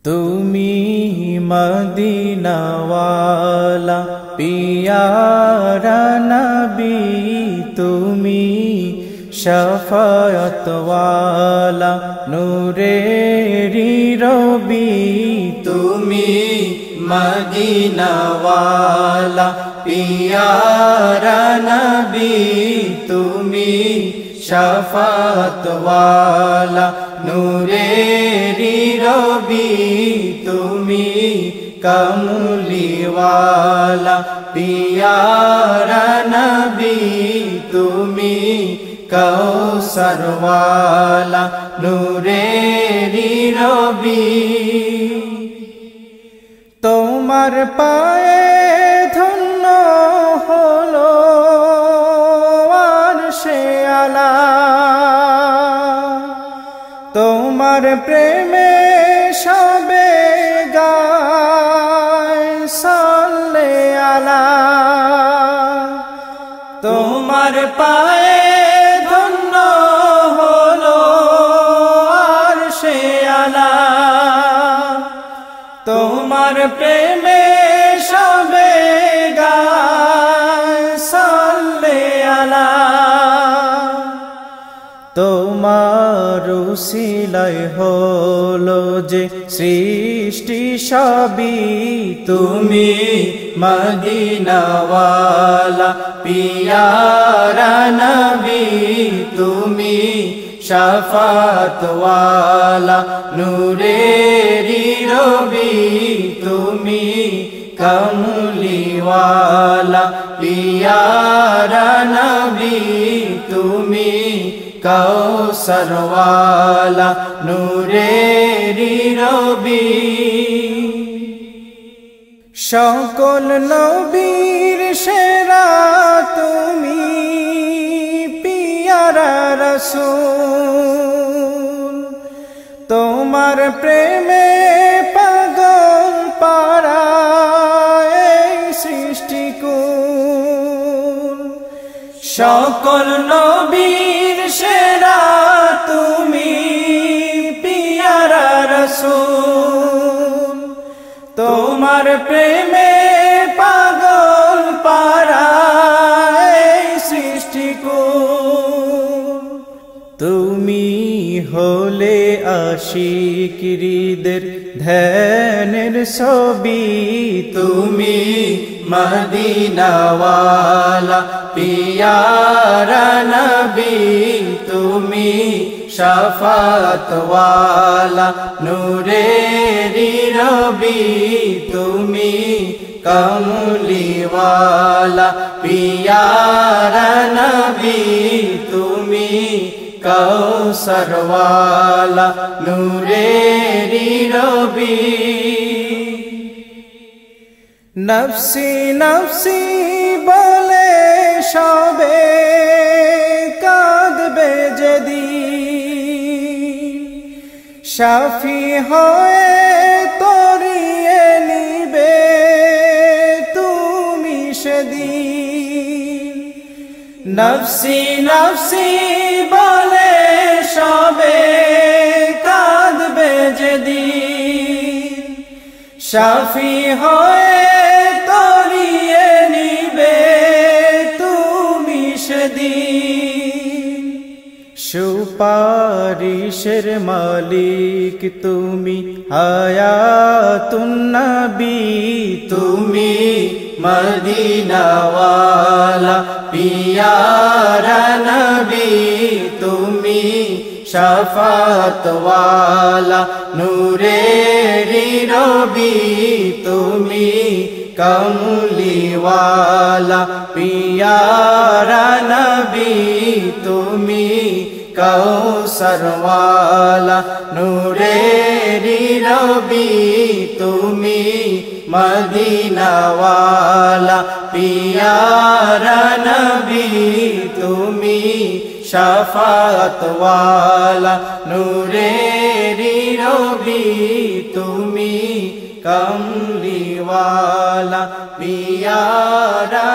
তুমি মদিনাওয়ালা পিয়ারা নবী, তুমি শফায়াতওয়ালা নূরেরি রবি। তুমি মদিনাওয়ালা পিয়ারা নবী, তুমি শফায়াতওয়ালা নূরেরি রবি। তুমি কমলিওয়ালা পিয়ারা নবী, তুমি কৌসরওয়ালা নূরেরি রবি। তোমার পায়ে ধন্য হলো আরশে আলা, তোমার প্রেমে সবে গায় সাল্লে আলা। তোমার পায়ে ধন্য হলো আরশে আলা, তোমার প্রেমে সবে গায় সাল্লে আলা। তোমার উসিলায় হলো যে সৃষ্টি সবই, তুমি মদিনাওয়ালা পিয়ারা নবী, তুমি শফায়াতওয়ালা নূরেরি রবি। তুমি কমলিওয়ালা পিয়ারা নবী, তুমি কৌসরওয়ালা নূরেরি রবি। সকল নবীর সেরা তুমি পিয়ারা রাসূল, তোমার প্রেমে পাগল পারা এই সৃষ্টিকুল। সকল নবীর সেরা তুমি পিয়ারা রাসূল, তোমার প্রেমে পাগল পারা এই সৃষ্টিকুল। তুমি হলে আশিক হৃদের ধ্যানের ছবি, তুমি মদিনাওয়ালা পিয়ারা নবী, তুমি শফায়াতওয়ালা নূরেরি রবি। তুমি কমলিওয়ালা পিয়ারা নবী, তুমি কৌসরওয়ালা নূরেরি রবি। নফসি নফসি বলে সবে কাঁদবে যেদিন, শাফি হয়ে তরিয়ে নিবে তুমি সেদিন। নফসি নফসি বলে সবে কাঁদবে যেদিন, শাফি হয়ে তরিয়ে নিবে তুমি সেদিন। সুপারিশের মালিক তুমি হায়াতুন নবী, তুমি মদিনাওয়ালা পিয়ারা নবী, তুমি শফায়াতওয়ালা নূরেরি রবি। তুমি কমলিওয়ালা পিয়ারা নবী, তুমি কৌসরওয়ালা নূরেরি রবি। তুমি মদিনাওয়ালা পিয়ারা নবী, তুমি শফায়াতওয়ালা নূরেরি রবি। তুমি কমলিওয়ালা পিয়ারা